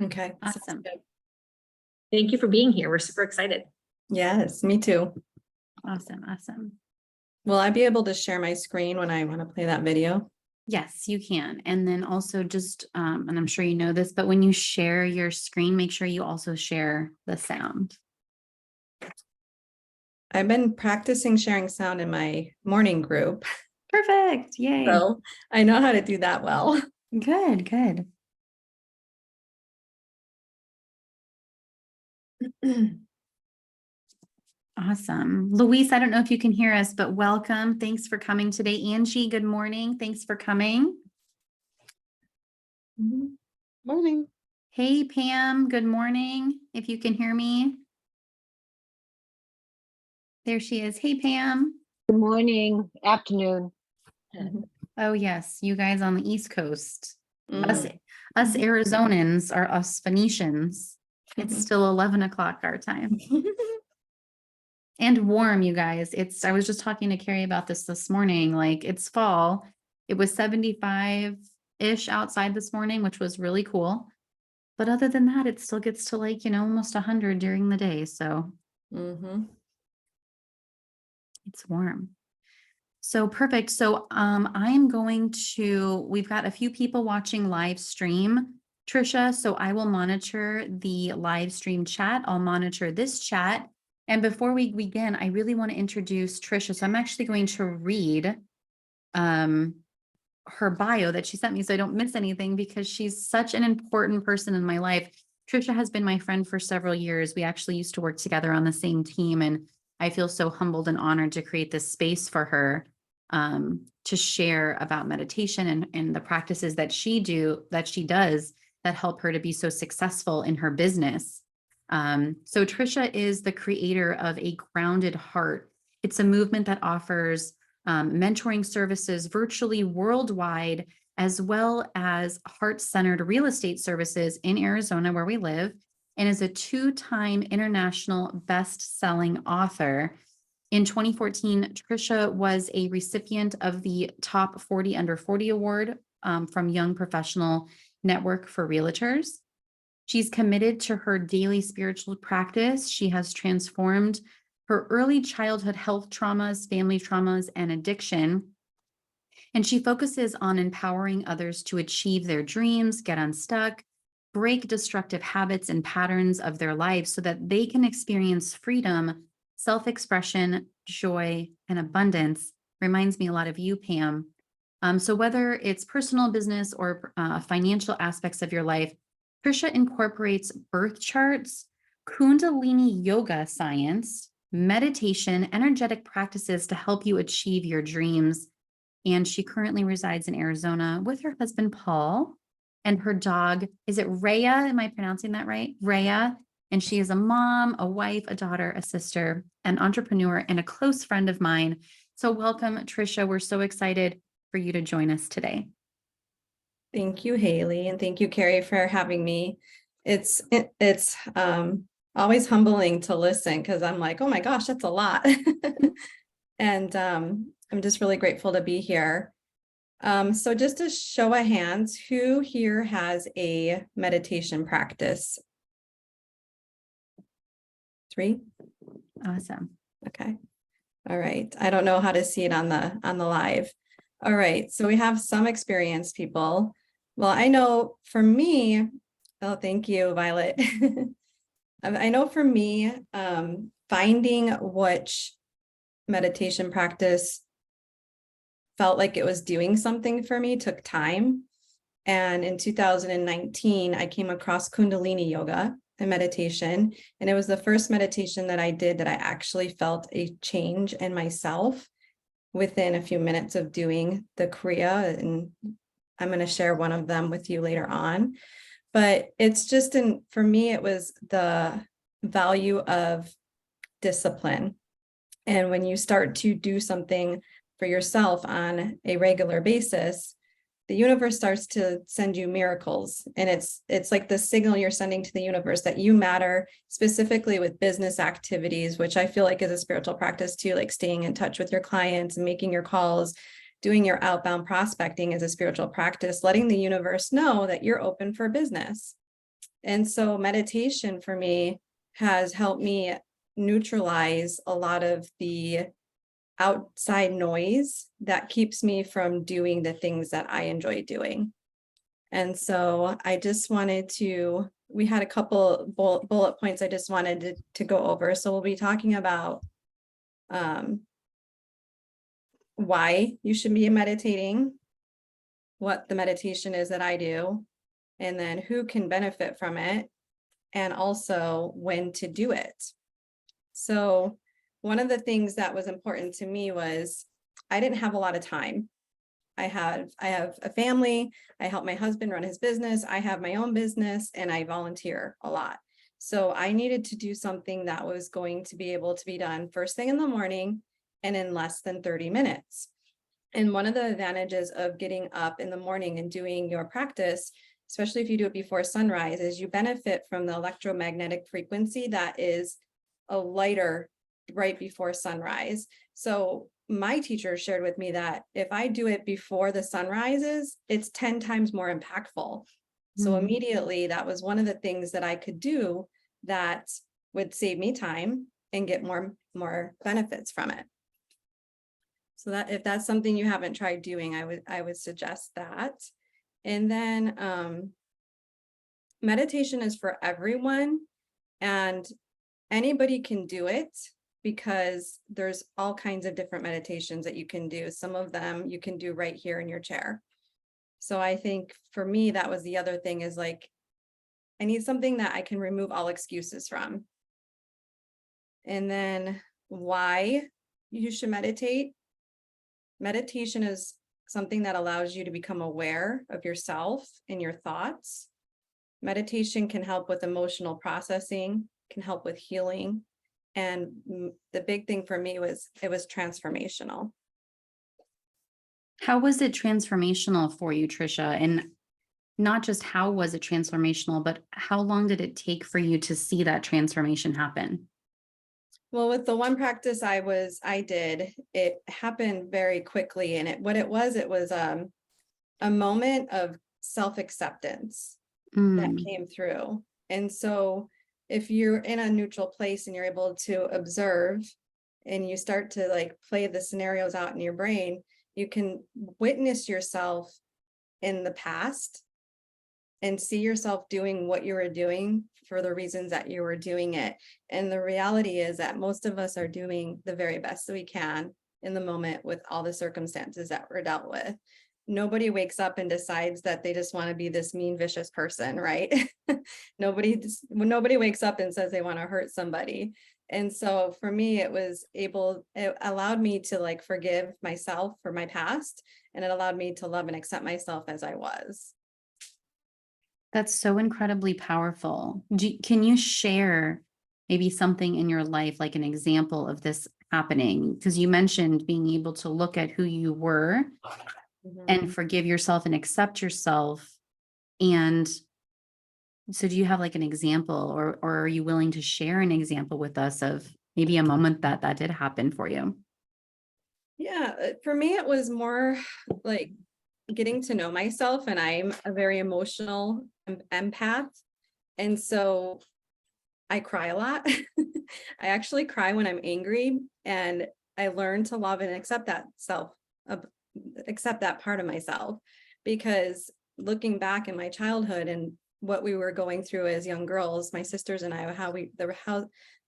Okay. Awesome. Thank you for being here. We're super excited. Yes, me too. Awesome. Will I be able to share my screen when I want to play that video? Yes, you can. And then also just, and I'm sure you know this, but when you share your screen, make sure you also share the sound. I've been practicing sharing sound in my morning group, Perfect. Yay. so I know how to do that well. Good. Awesome. Luis, I don't know if you can hear us, but welcome. Thanks for coming today. Angie, good morning. Thanks for coming. Morning. Hey, Pam, good morning. If you can hear me. There she is. Hey, Pam. Good morning, afternoon. Oh, yes. You guys on the East Coast. Mm. Us Arizonans are us Phoenicians. It's still 11 o'clock our time. And warm, you guys. I was just talking to Carrie about this morning. Like, it's fall. It was 75-ish outside this morning, which was really cool. But other than that, it still gets to like, almost 100 during the day. So it's warm. So perfect. So we've got a few people watching live stream, Tricia. So I will monitor the live stream chat. I'll monitor this chat. And before we begin, I really want to introduce Tricia. So I'm actually going to read her bio that she sent me so I don't miss anything, because she's such an important person in my life. Tricia has been my friend for several years. We actually used to work together on the same team, and I feel so humbled and honored to create this space for her to share about meditation and the practices that she does that help her to be so successful in her business. So Tricia is the creator of A Grounded Heart. It's a movement that offers mentoring services virtually worldwide, as well as heart-centered real estate services in Arizona, where we live, and is a 2-time international best-selling author. In 2014, Tricia was a recipient of the Top 40 Under 40 Award from Young Professional Network for Realtors. She's committed to her daily spiritual practice. She has transformed her early childhood health traumas, family traumas, and addiction. And she focuses on empowering others to achieve their dreams, get unstuck, break destructive habits and patterns of their lives so that they can experience freedom, self-expression, joy, and abundance. Reminds me a lot of you, Pam. So whether it's personal, business, or financial aspects of your life, Tricia incorporates birth charts, Kundalini yoga science, meditation, energetic practices to help you achieve your dreams. And she currently resides in Arizona with her husband, Paul, and her dog. Is it Rhea? Am I pronouncing that right? Rhea. And she is a mom, a wife, a daughter, a sister, an entrepreneur, and a close friend of mine. So welcome, Tricia. We're so excited for you to join us today. Thank you, Haley, and thank you, Carrie, for having me. It's always humbling to listen, because I'm like, oh my gosh, that's a lot. And I'm just really grateful to be here. So just a show of hands, who here has a meditation practice? 3? Awesome. Okay. All right. I don't know how to see it on the live. All right. So we have some experienced people. Well, I know for me, oh, thank you, Violet. I know for me, finding which meditation practice felt like it was doing something for me took time. And in 2019, I came across Kundalini yoga and meditation. And it was the first meditation that I did that I actually felt a change in myself within a few minutes of doing the Kriya. And I'm going to share one of them with you later on. But it's just, for me, it was the value of discipline. And when you start to do something for yourself on a regular basis, the universe starts to send you miracles. And it's like the signal you're sending to the universe that you matter, specifically with business activities, which I feel like is a spiritual practice too, like staying in touch with your clients and making your calls, doing your outbound prospecting is a spiritual practice, letting the universe know that you're open for business. And so meditation for me has helped me neutralize a lot of the outside noise that keeps me from doing the things that I enjoy doing. And so I just wanted to, we had a couple bullet points I just wanted to go over. So we'll be talking about why you should be meditating, what the meditation is that I do, and then who can benefit from it, and also when to do it. So one of the things that was important to me was I didn't have a lot of time. I have a family, I help my husband run his business, I have my own business, and I volunteer a lot. So I needed to do something that was going to be able to be done first thing in the morning and in less than 30 minutes. And one of the advantages of getting up in the morning and doing your practice, especially if you do it before sunrise, is you benefit from the electromagnetic frequency that is a lighter right before sunrise. So my teacher shared with me that if I do it before the sun rises, it's 10 times more impactful. So immediately that was one of the things that I could do that would save me time and get more benefits from it. So that if that's something you haven't tried doing, I would suggest that. And then meditation is for everyone, and anybody can do it, because there's all kinds of different meditations that you can do. Some of them you can do right here in your chair. So I think for me, that was the other thing, is like, I need something that I can remove all excuses from. And then why you should meditate. Meditation is something that allows you to become aware of yourself and your thoughts. Meditation can help with emotional processing, can help with healing. And the big thing for me was it was transformational. How was it transformational for you, Tricia? And not just how was it transformational, but how long did it take for you to see that transformation happen? Well, with the one practice I did, it happened very quickly. And it was a moment of self-acceptance that came through. And so if you're in a neutral place and you're able to observe and you start to like play the scenarios out in your brain, you can witness yourself in the past and see yourself doing what you were doing for the reasons that you were doing it. And the reality is that most of us are doing the very best that we can in the moment with all the circumstances that we're dealt with. Nobody wakes up and decides that they just want to be this mean, vicious person, right? Nobody wakes up and says they want to hurt somebody. And so for me, it allowed me to like forgive myself for my past, and it allowed me to love and accept myself as I was. That's so incredibly powerful. Can you share maybe something in your life, like an example of this happening? Because you mentioned being able to look at who you were and forgive yourself and accept yourself. And so do you have like an example, or are you willing to share an example with us of maybe a moment that did happen for you? Yeah, for me, it was more like getting to know myself, and I'm a very emotional empath. And so I cry a lot. I actually cry when I'm angry, and I learned to love and accept that part of myself, because looking back in my childhood and what we were going through as young girls, my sisters and I, how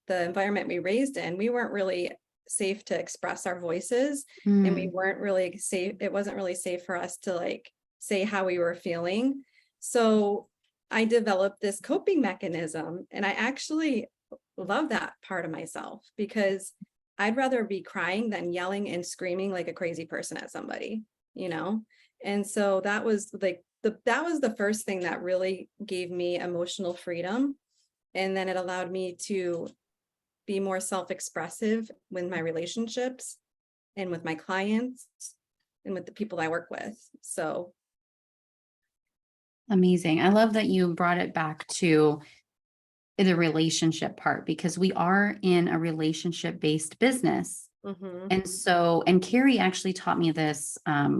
the environment we raised in, we weren't really safe to express our voices, and we weren't really safe. It wasn't really safe for us to like say how we were feeling. So I developed this coping mechanism, and I actually love that part of myself, because I'd rather be crying than yelling and screaming like a crazy person at somebody, And so that was like that was the first thing that really gave me emotional freedom. And then it allowed me to be more self-expressive with my relationships and with my clients and with the people I work with. So amazing. I love that you brought it back to the relationship part, because we are in a relationship-based business. And so, and Carrie actually taught me this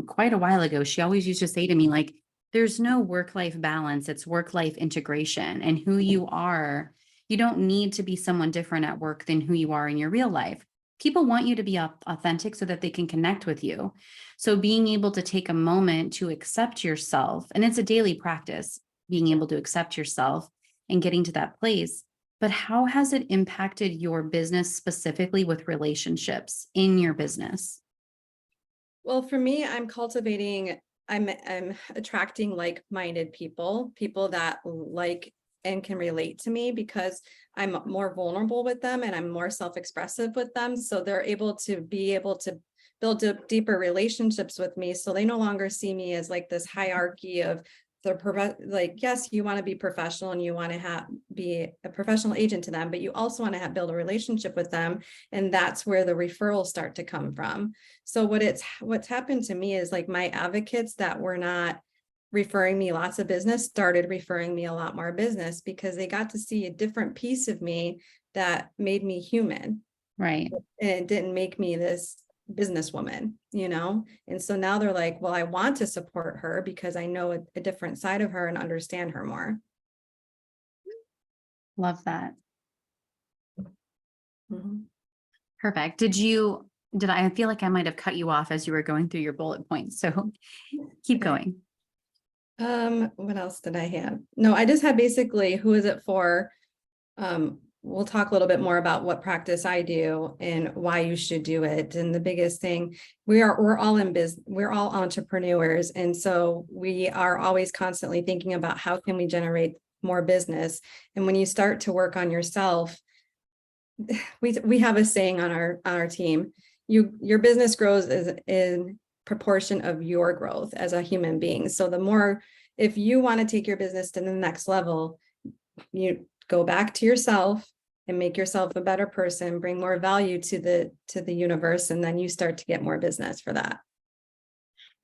quite a while ago. She always used to say to me, like, there's no work-life balance. It's work-life integration, and who you are. You don't need to be someone different at work than who you are in your real life. People want you to be authentic so that they can connect with you. So being able to take a moment to accept yourself, and it's a daily practice, being able to accept yourself and getting to that place. But how has it impacted your business, specifically with relationships in your business? Well, for me, I'm attracting like-minded people, people that like and can relate to me because I'm more vulnerable with them and I'm more self-expressive with them. So they're able to build deeper relationships with me. So they no longer see me as like this hierarchy of yes, you want to be professional and you want to be a professional agent to them, but you also want to build a relationship with them. And that's where the referrals start to come from. So what's happened to me is like my advocates that were not referring me lots of business started referring me a lot more business because they got to see a different piece of me that made me human. Right. And it didn't make me this businesswoman, and so now they're like, well, I want to support her because I know a different side of her and understand her more. Love that. Mhm. Perfect. I feel like I might have cut you off as you were going through your bullet points. So keep going. What else did I have? No, I just had basically who is it for? We'll talk a little bit more about what practice I do and why you should do it. And the biggest thing, we're all in business, we're all entrepreneurs. And so we are always constantly thinking about how can we generate more business. And when you start to work on yourself, we have a saying on our team, your business grows in proportion of your growth as a human being. So if you want to take your business to the next level, you go back to yourself and make yourself a better person, bring more value to the universe, and then you start to get more business for that.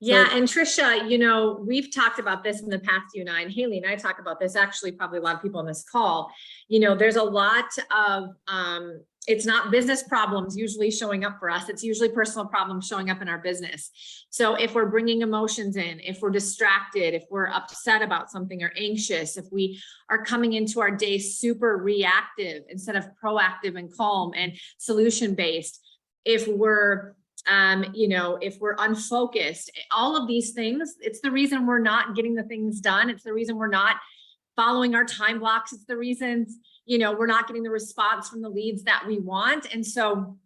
Yeah. And Tricia, we've talked about this in the past, you and I, and Haley and I talk about this, actually, probably a lot of people on this call. There's a lot of, it's not business problems usually showing up for us. It's usually personal problems showing up in our business. So if we're bringing emotions in, if we're distracted, if we're upset about something or anxious, if we are coming into our day super reactive instead of proactive and calm and solution-based, if we're if we're unfocused, all of these things, it's the reason we're not getting the things done. It's the reason we're not following our time blocks. It's the reasons, we're not getting the response from the leads that we want. And so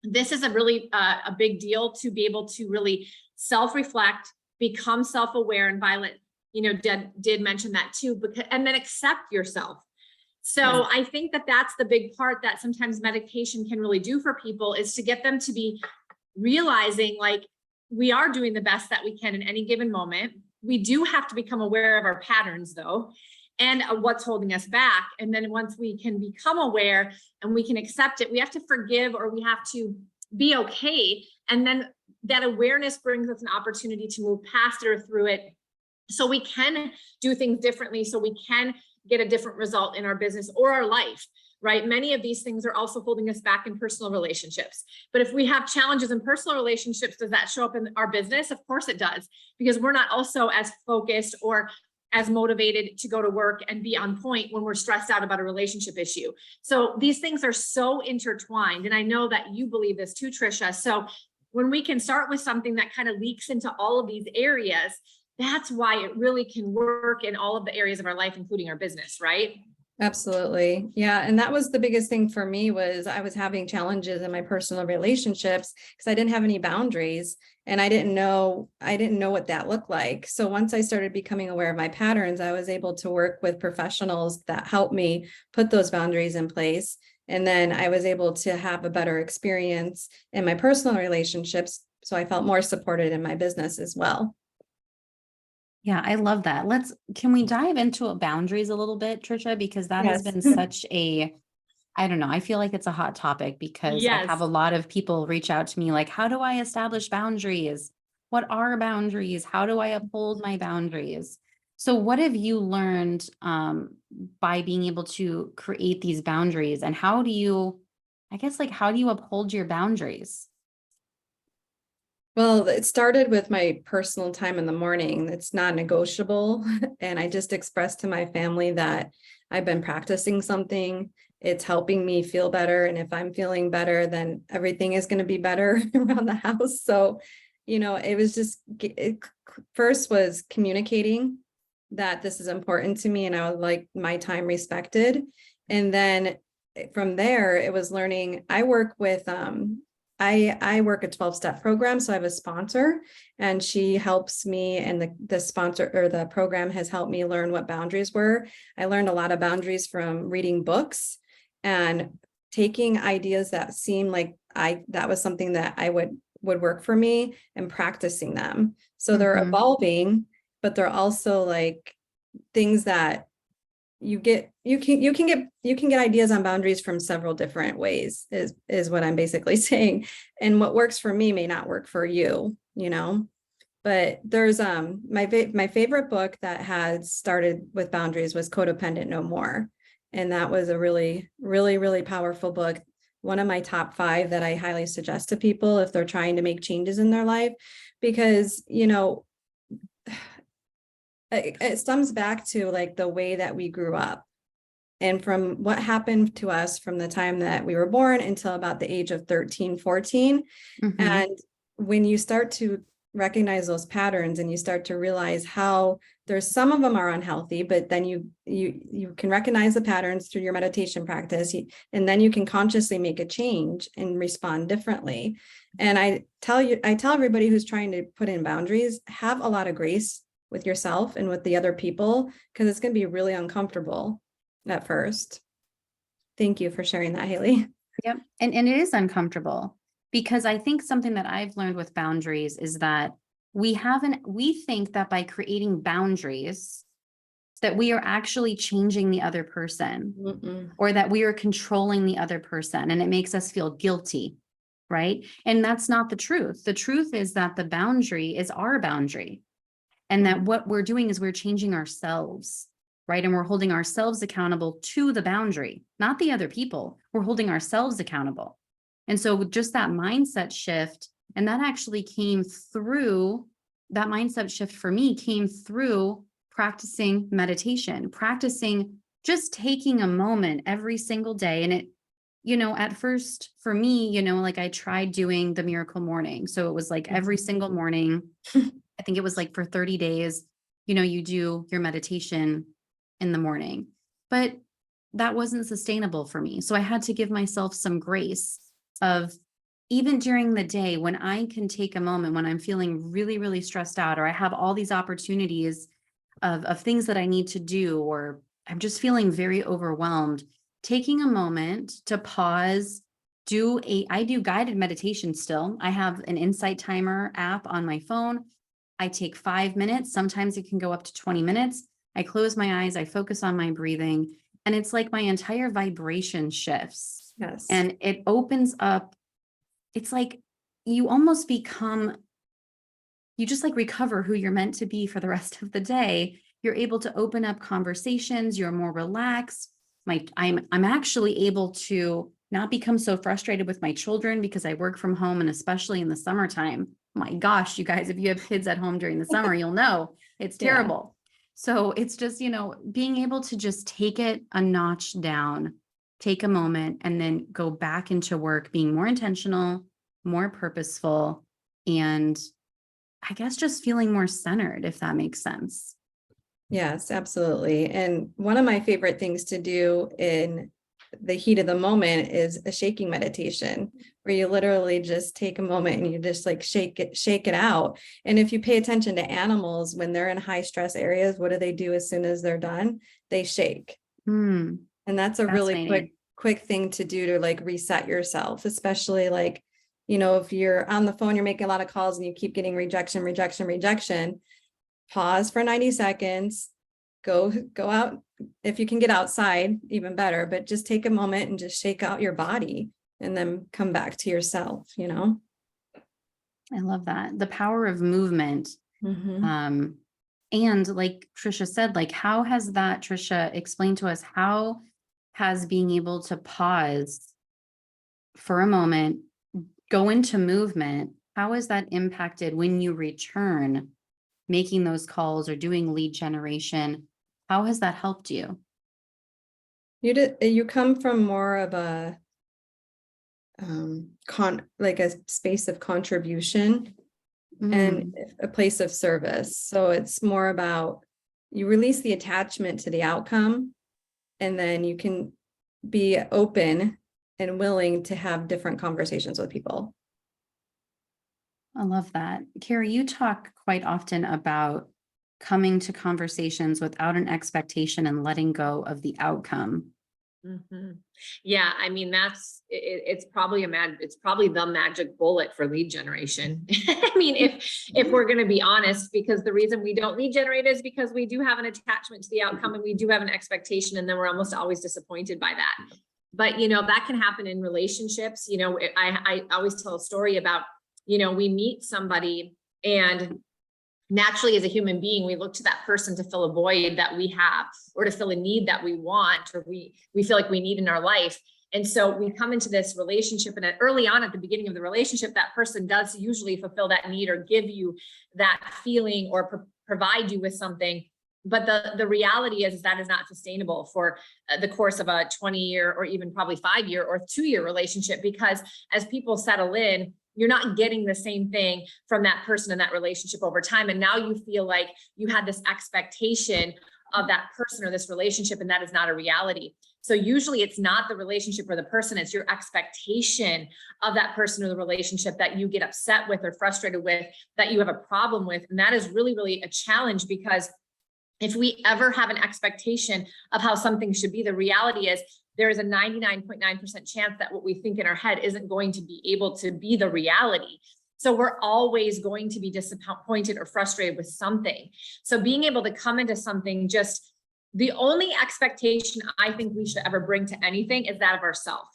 this is a really a big deal to be able to really self-reflect, become self-aware. And Violet, did mention that too, and then accept yourself. So I think that that's the big part that sometimes medication can really do for people, is to get them to be realizing like we are doing the best that we can in any given moment. We do have to become aware of our patterns though, and what's holding us back. And then once we can become aware and we can accept it, we have to forgive, or we have to be okay. And then that awareness brings us an opportunity to move past it or through it, so we can do things differently, so we can get a different result in our business or our life. Right? Many of these things are also holding us back in personal relationships. But if we have challenges in personal relationships, does that show up in our business? Of course it does, because we're not also as focused or as motivated to go to work and be on point when we're stressed out about a relationship issue. So these things are so intertwined. And I know that you believe this too, Tricia. So when we can start with something that kind of leaks into all of these areas, that's why it really can work in all of the areas of our life, including our business, right? Absolutely. Yeah. And that was the biggest thing for me, was I was having challenges in my personal relationships because I didn't have any boundaries, and I didn't know what that looked like. So once I started becoming aware of my patterns, I was able to work with professionals that helped me put those boundaries in place. And then I was able to have a better experience in my personal relationships. So I felt more supported in my business as well. Yeah, I love that. Can we dive into boundaries a little bit, Tricia? Because that has Yes. been such I don't know, I feel like it's a hot topic, because I have a lot of people reach out to me like, how do I establish boundaries? What are boundaries? How do I uphold my boundaries? So what have you learned by being able to create these boundaries, and how do you uphold your boundaries? Well, it started with my personal time in the morning. It's not negotiable. And I just expressed to my family that I've been practicing something. It's helping me feel better. And if I'm feeling better, then everything is going to be better around the house. So, it was just, first was communicating that this is important to me and I would like my time respected. And then from there, it was learning. I work with, I work a 12-step program. So I have a sponsor and she helps me, and the sponsor or the program has helped me learn what boundaries were. I learned a lot of boundaries from reading books and taking ideas that seemed like that was something that I would work for me and practicing them. So they're Mhm. evolving, but they're also like things that you can get ideas on boundaries from several different ways is what I'm basically saying. And what works for me may not work for you, but there's my favorite book that had started with boundaries was Codependent No More. And that was a really, really, really powerful book. One of my top 5 that I highly suggest to people if they're trying to make changes in their life, because, it stems back to like the way that we grew up and from what happened to us from the time that we were born until about the age of 13, 14. Mhm. And when you start to recognize those patterns and you start to realize how there's some of them are unhealthy, but then you can recognize the patterns through your meditation practice, and then you can consciously make a change and respond differently. And I tell everybody who's trying to put in boundaries, have a lot of grace with yourself and with the other people, because it's going to be really uncomfortable at first. Thank you for sharing that, Haley. Yep. And it is uncomfortable because I think something that I've learned with boundaries is that we think that by creating boundaries that we are actually changing the other person. Mm-mm. Or that we are controlling the other person and it makes us feel guilty, right? And that's not the truth. The truth is that the boundary is our boundary. And that what we're doing is we're changing ourselves, right? And we're holding ourselves accountable to the boundary, not the other people. We're holding ourselves accountable. And so just that mindset shift, and that actually that mindset shift for me came through practicing meditation, practicing just taking a moment every single day. And it, at first for me, like I tried doing the miracle morning. So it was like every single morning, I think it was like for 30 days, you do your meditation in the morning, but that wasn't sustainable for me. So I had to give myself some grace of even during the day when I can take a moment when I'm feeling really, really stressed out, or I have all these opportunities of things that I need to do, or I'm just feeling very overwhelmed, taking a moment to pause, I do guided meditation still. I have an Insight Timer app on my phone. I take 5 minutes. Sometimes it can go up to 20 minutes. I close my eyes, I focus on my breathing, and it's like my entire vibration shifts. Yes. And it opens up. It's like you almost you just like recover who you're meant to be for the rest of the day. You're able to open up conversations. You're more relaxed. I'm actually able to not become so frustrated with my children because I work from home, and especially in the summertime. My gosh, you guys, if you have kids at home during the summer, you'll know it's terrible. So it's just, being able to just take it a notch down, take a moment, and then go back into work, being more intentional, more purposeful, and I guess just feeling more centered, if that makes sense. Yes, absolutely. And one of my favorite things to do in the heat of the moment is a shaking meditation, where you literally just take a moment and you just like shake it out. And if you pay attention to animals, when they're in high stress areas, what do they do as soon as they're done? They shake. And that's a really quick thing to do to like reset yourself, especially like, if you're on the phone, you're making a lot of calls and you keep getting rejection, pause for 90 seconds, go out. If you can get outside, even better, but just take a moment and just shake out your body and then come back to yourself, I love that. The power of movement. Mm-hmm. And like Tricia said, like, how has that, Tricia, explain to us, how has being able to pause for a moment, go into movement, how has that impacted when you return making those calls or doing lead generation? How has that helped you? You come from more of a like a space of contribution and a place of service. So it's more about you release the attachment to the outcome, and then you can be open and willing to have different conversations with people. I love that. Carrie, you talk quite often about coming to conversations without an expectation and letting go of the outcome. Mhm. Yeah, I mean, it's probably it's probably the magic bullet for lead generation. I mean, if we're going to be honest, because the reason we don't lead generate is because we do have an attachment to the outcome and we do have an expectation, and then we're almost always disappointed by that. But that can happen in relationships. I always tell a story about, we meet somebody, and naturally, as a human being, we look to that person to fill a void that we have, or to fill a need that we want, or we feel like we need in our life. And so we come into this relationship, and early on at the beginning of the relationship, that person does usually fulfill that need or give you that feeling or provide you with something. But the reality is that is not sustainable for the course of a 20-year or even probably 5-year or 2-year relationship, because as people settle in, you're not getting the same thing from that person in that relationship over time. And now you feel like you had this expectation of that person or this relationship, and that is not a reality. So usually it's not the relationship or the person, it's your expectation of that person or the relationship that you get upset with or frustrated with, that you have a problem with. And that is really, really a challenge, because if we ever have an expectation of how something should be, the reality is there is a 99.9% chance that what we think in our head isn't going to be able to be the reality. So we're always going to be disappointed or frustrated with something. So being able to come into something, just the only expectation I think we should ever bring to anything is that of ourselves,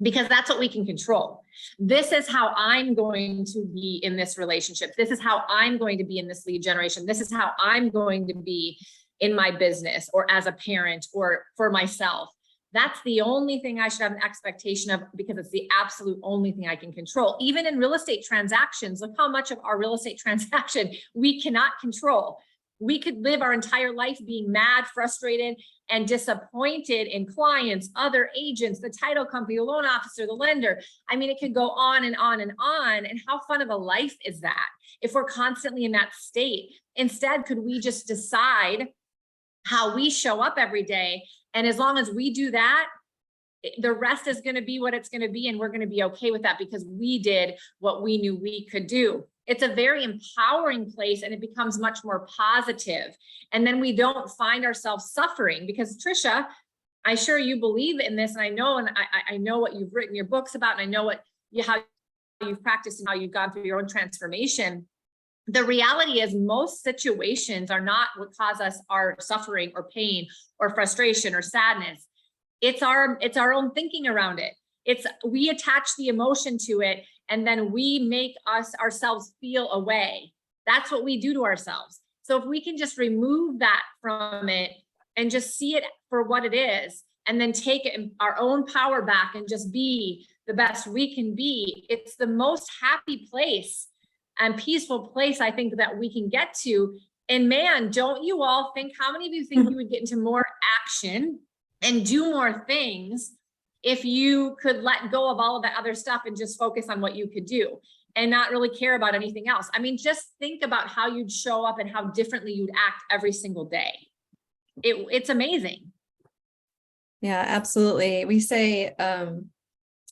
because that's what we can control. This is how I'm going to be in this relationship. This is how I'm going to be in this lead generation. This is how I'm going to be in my business, or as a parent, or for myself. That's the only thing I should have an expectation of, because it's the absolute only thing I can control. Even in real estate transactions, look how much of our real estate transaction we cannot control. We could live our entire life being mad, frustrated, and disappointed in clients, other agents, the title company, the loan officer, the lender. I mean, it could go on and on and on. And how fun of a life is that if we're constantly in that state? Instead, could we just decide how we show up every day? And as long as we do that, the rest is going to be what it's going to be. And we're going to be okay with that, because we did what we knew we could do. It's a very empowering place, and it becomes much more positive. And then we don't find ourselves suffering, because Tricia, I'm sure you believe in this, and I know what you've written your books about, and I know how you've practiced and how you've gone through your own transformation. The reality is most situations are not what cause us our suffering or pain or frustration or sadness. It's our own thinking around it. We attach the emotion to it, and then we make ourselves feel a way. That's what we do to ourselves. So if we can just remove that from it and just see it for what it is, and then take it in our own power back and just be the best we can be, it's the most happy place and peaceful place I think that we can get to. And man, don't you all think, how many of you think you would get into more action and do more things if you could let go of all of that other stuff and just focus on what you could do and not really care about anything else? I mean, just think about how you'd show up and how differently you'd act every single day. It's amazing. Yeah, absolutely. We say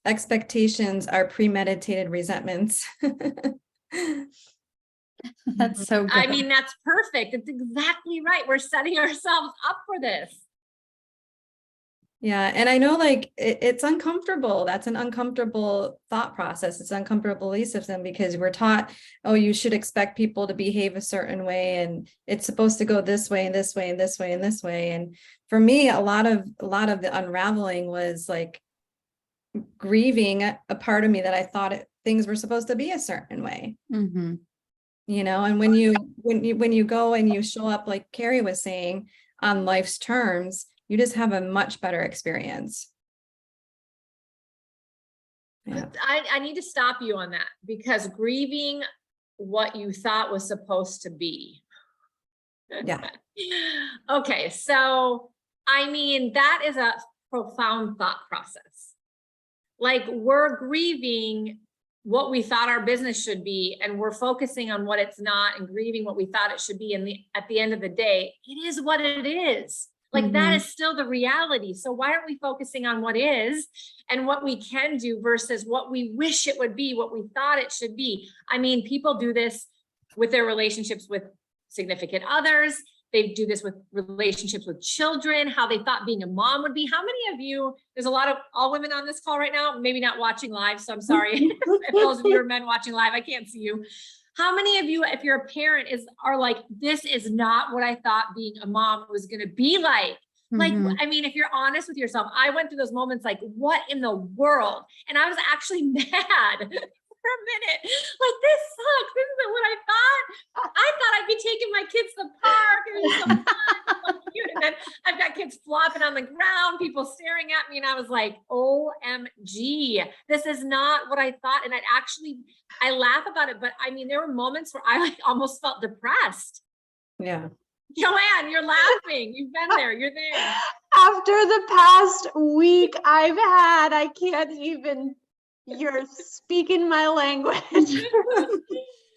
expectations are premeditated resentments. That's so good. I mean, that's perfect. It's exactly right. We're setting ourselves up for this. Yeah. And I know, like, it's uncomfortable. That's an uncomfortable thought process. It's an uncomfortable belief system, because we're taught, oh, you should expect people to behave a certain way, and it's supposed to go this way and this way and this way and this way. And for me, a lot of the unraveling was like grieving a part of me that I thought things were supposed to be a certain way. Mm-hmm. And when you go and you show up, like Carrie was saying, on life's terms, you just have a much better experience. Yeah. I need to stop you on that, because grieving what you thought was supposed to be. Yeah. Okay, so I mean, that is a profound thought process. Like, we're grieving what we thought our business should be, and we're focusing on what it's not and grieving what we thought it should be. And at the end of the day, it is what it is. Like, that is still the reality. So why aren't we focusing on what is and what we can do versus what we wish it would be, what we thought it should be? I mean, people do this with their relationships with significant others. They do this with relationships with children, how they thought being a mom would be. How many of you, there's a lot of all women on this call right now, maybe not watching live, so I'm sorry if those of you are men watching live, I can't see you. How many of you, if you're a parent, are like, this is not what I thought being a mom was going to be like? Like, I mean, if you're honest with yourself, I went through those moments like, what in the world? And I was actually mad for a minute. Like, this sucks. This isn't what I thought. I thought I'd be taking my kids to the park. It was so fun. So cute. And then I've got kids flopping on the ground, people staring at me. And I was like, OMG, this is not what I thought. And I laugh about it, but I mean, there were moments where I like almost felt depressed. Yeah. Joanne, you're laughing. You've been there. You're there. After the past week I've had, I can't even, you're speaking my language.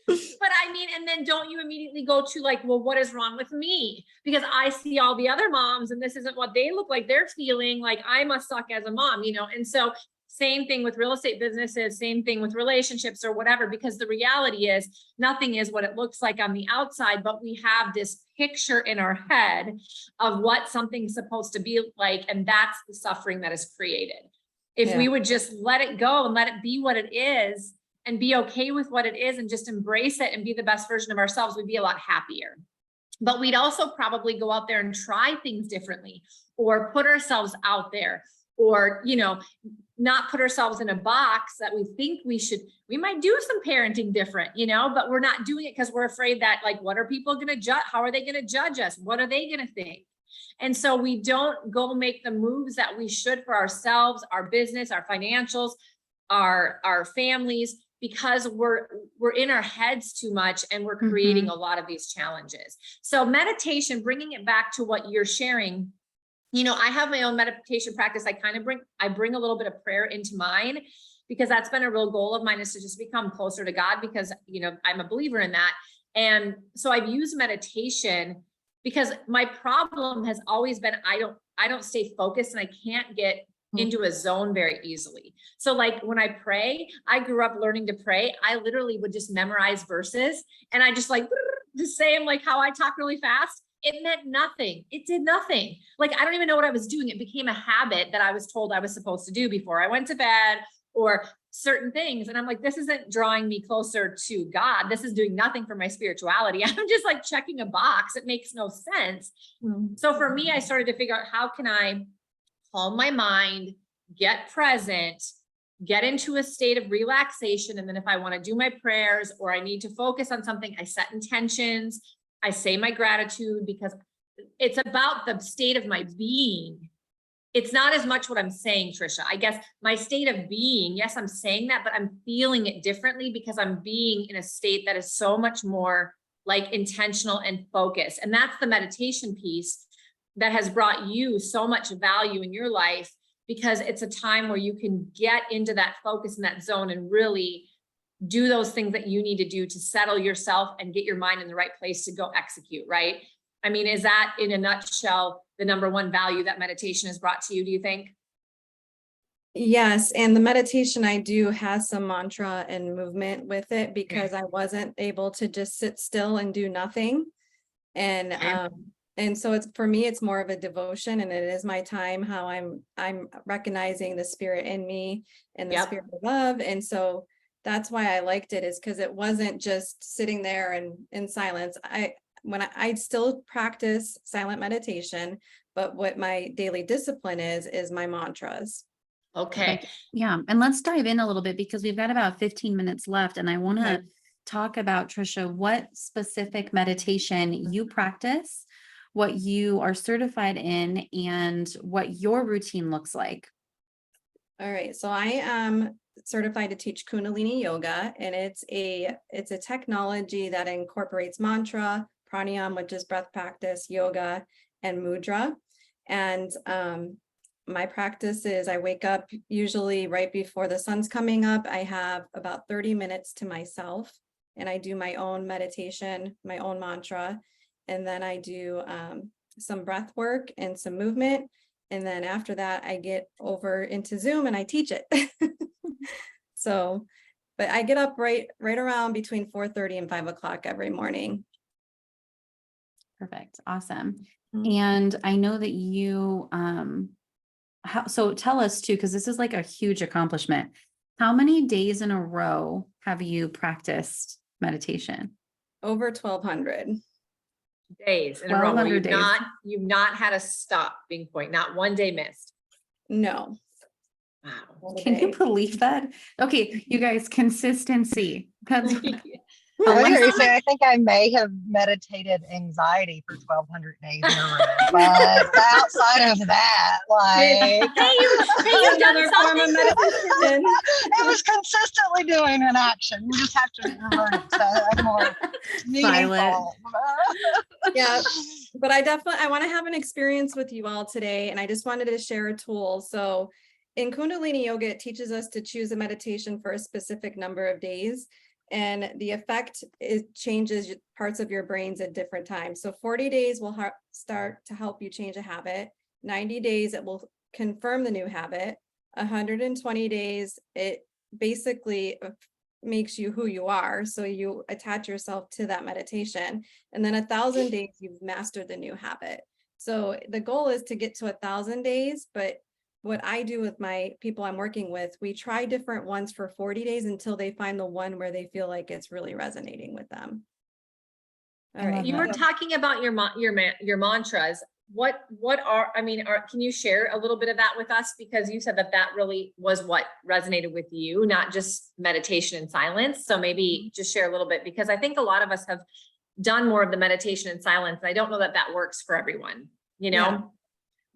But I mean, and then don't you immediately go to like, well, what is wrong with me? Because I see all the other moms and this isn't what they look like. They're feeling like I must suck as a mom, you know? And so same thing with real estate businesses, same thing with relationships or whatever, because the reality is nothing is what it looks like on the outside, but we have this picture in our head of what something's supposed to be like. And that's the suffering that is created. If we would just let it go and let it be what it is and be okay with what it is and just embrace it and be the best version of ourselves, we'd be a lot happier. But we'd also probably go out there and try things differently or put ourselves out there or, you know, not put ourselves in a box that we think we should. We might do some parenting different, you know, but we're not doing it because we're afraid that like, what are people going to judge? How are they going to judge us? What are they going to think? And so we don't go make the moves that we should for ourselves, our business, our financials, our families, because we're in our heads too much and we're creating a lot of these challenges. So meditation, bringing it back to what you're sharing, you know, I have my own meditation practice. I bring a little bit of prayer into mine because that's been a real goal of mine, is to just become closer to God, because, you know, I'm a believer in that. And so I've used meditation because my problem has always been, I don't stay focused and I can't get into a zone very easily. So like when I pray, I grew up learning to pray. I literally would just memorize verses and I just like the same, like how I talk really fast. It meant nothing. It did nothing. Like, I don't even know what I was doing. It became a habit that I was told I was supposed to do before I went to bed or certain things. And I'm like, this isn't drawing me closer to God. This is doing nothing for my spirituality. I'm just like checking a box. It makes no sense. So for me, I started to figure out, how can I calm my mind, get present, get into a state of relaxation. And then if I want to do my prayers or I need to focus on something, I set intentions, I say my gratitude, because it's about the state of my being. It's not as much what I'm saying, Tricia. I guess my state of being, yes, I'm saying that, but I'm feeling it differently because I'm being in a state that is so much more like intentional and focused. And that's the meditation piece that has brought you so much value in your life, because it's a time where you can get into that focus in that zone and really do those things that you need to do to settle yourself and get your mind in the right place to go execute, right? I mean, is that in a nutshell the number one value that meditation has brought to you, do you think? Yes. And the meditation I do has some mantra and movement with it, because I wasn't able to just sit still and do nothing. And so it's, for me, it's more of a devotion, and it is my time, how I'm recognizing the spirit in me and the spirit of love. And so that's why I liked it, is because it wasn't just sitting there and in silence. I still practice silent meditation, but what my daily discipline is my mantras. Okay. Yeah. And let's dive in a little bit, because we've got about 15 minutes left. And I want to talk about, Tricia, what specific meditation you practice, what you are certified in, and what your routine looks like. All right. So I am certified to teach Kundalini yoga, and it's a technology that incorporates mantra, pranayama, which is breath practice, yoga, and mudra. And my practice is I wake up usually right before the sun's coming up. I have about 30 minutes to myself, and I do my own meditation, my own mantra, and then I do some breath work and some movement. And then after that, I get over into Zoom and I teach it. So, but I get up right around between 4:30 and 5 o'clock every morning. Perfect. Awesome. Mhm. And I know that you, so tell us too, because this is like a huge accomplishment. How many days in a row have you practiced meditation? Over 1,200. Days in a row where 1,200 days. you've not had a stop being point, not one day missed. No. Wow. not a Can you day. believe that? Okay, you guys, consistency. That's I was Alexa- gonna say, I think I may have meditated anxiety for 1,200 days in a row, but outside of that, like, you've done Another form of something. meditation. it was consistently doing an action. You just have to revert it to a more meaningful. Yeah, but I want to have an experience with you all today, and I just wanted to share a tool. So in Kundalini yoga, it teaches us to choose a meditation for a specific number of days, and the effect changes parts of your brains at different times. So 40 days will start to help you change a habit. 90 days, it will confirm the new habit. 120 days, it basically makes you who you are. So you attach yourself to that meditation. And then 1,000 days, you've mastered the new habit. So the goal is to get to 1,000 days, but what I do with my people I'm working with, we try different ones for 40 days until they find the one where they feel like it's really resonating with them. All right. You were talking about your mantras. What are, can you share a little bit of that with us? Because you said that really was what resonated with you, not just meditation and silence. So maybe just share a little bit, because I think a lot of us have done more of the meditation and silence. And I don't know that works for everyone, you know? Yeah.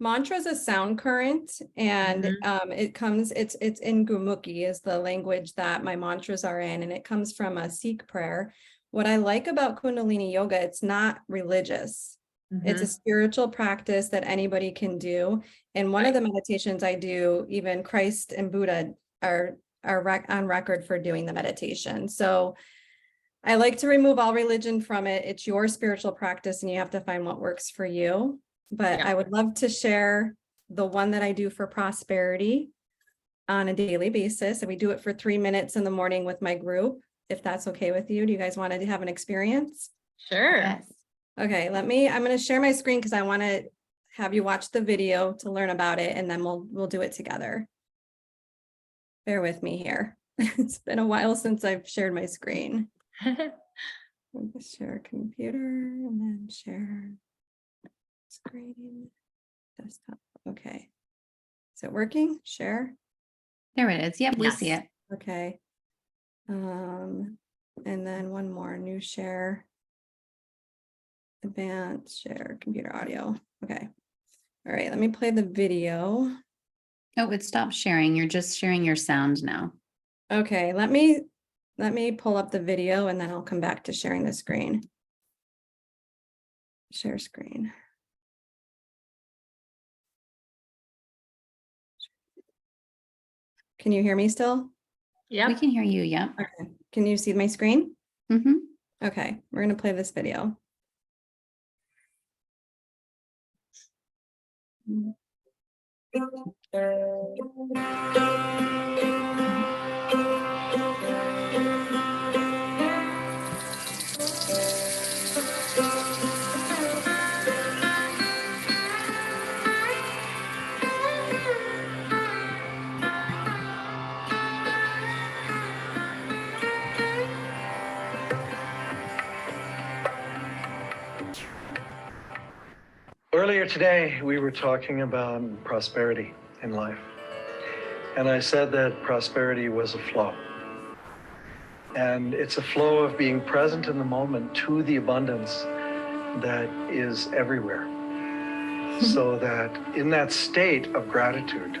Mantra is a sound current, and it's in Gurmukhi is the language that my mantras are in, and it comes from a Sikh prayer. What I like about Kundalini yoga, it's not religious. It's a spiritual practice that anybody can do. And one of the meditations I do, even Christ and Buddha are on record for doing the meditation. So I like to remove all religion from it. It's your spiritual practice, and you have to find what works for you. But I would love to share the one that I do for prosperity on a daily basis. And we do it for 3 minutes in the morning with my group, if that's okay with you. Do you guys want to have an experience? Sure. Yes. Okay, I'm going to share my screen because I want to have you watch the video to learn about it, and then we'll do it together. Bear with me here. It's been a while since I've shared my screen. Share computer and then share screen, desktop. Okay. Is it working? Share. There it is. Yep, we see it. Okay. And then one more, new share. Advanced share computer audio. Okay. All right, let me play the video. Oh, it stopped sharing. You're just sharing your sound now. Okay, let me pull up the video and then I'll come back to sharing the screen. Share screen. Can you hear me still? Yeah. We can hear you. Yeah. Okay. Can you see my screen? Mm-hmm. Okay, we're going to play this video. Earlier today, we were talking about prosperity in life. And I said that prosperity was a flow. And it's a flow of being present in the moment to the abundance that is everywhere. So that in that state of gratitude,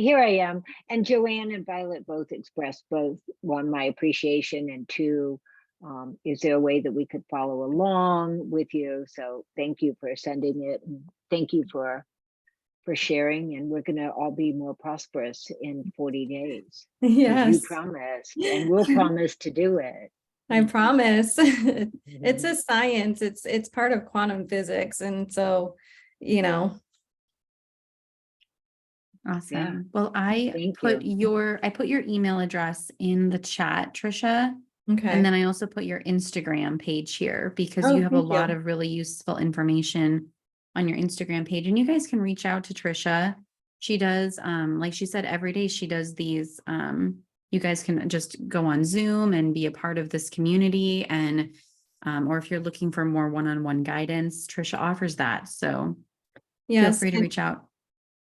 here I am. And Joanne and Violet both expressed both, one, my appreciation, and two, is there a way that we could follow along with you? So thank you for sending it. And thank you for sharing. And we're going to all be more prosperous in 40 days. You Yes, promised, and we'll promise to do it. I promise. It's a science. It's part of quantum physics. And so, you know, Awesome. Yeah. Well, I Thank put you. your email address in the chat, Tricia. okay. And then I also put your Instagram page here because Oh, you have a thank you. lot of really useful information on your Instagram page, and you guys can reach out to Tricia. She does, like she said, every day she does these, you guys can just go on Zoom and be a part of this community. And, or if you're looking for more one-on-one guidance, Tricia offers that. So feel Yes. free to reach out.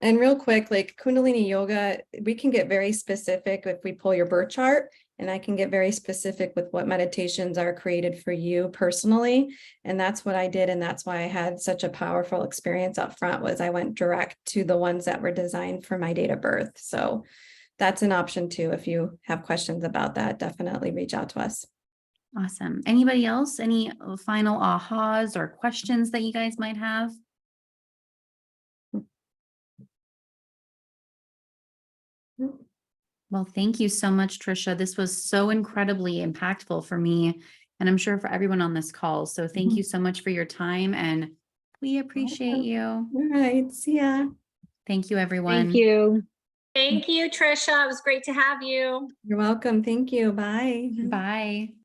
And real quick, like Kundalini yoga, we can get very specific if we pull your birth chart, and I can get very specific with what meditations are created for you personally. And that's what I did. And that's why I had such a powerful experience up front, was I went direct to the ones that were designed for my date of birth. So that's an option too. If you have questions about that, definitely reach out to us. Awesome. Anybody else? Any final ahas or questions that you guys might have? Well, thank you so much, Tricia. This was so incredibly impactful for me, and I'm sure for everyone on this call. So thank you so much for your time, and we appreciate you. All right. See ya. Thank you, everyone. Thank you. Thank you, Tricia. It was great to have you. You're welcome. Thank you. Bye. Bye.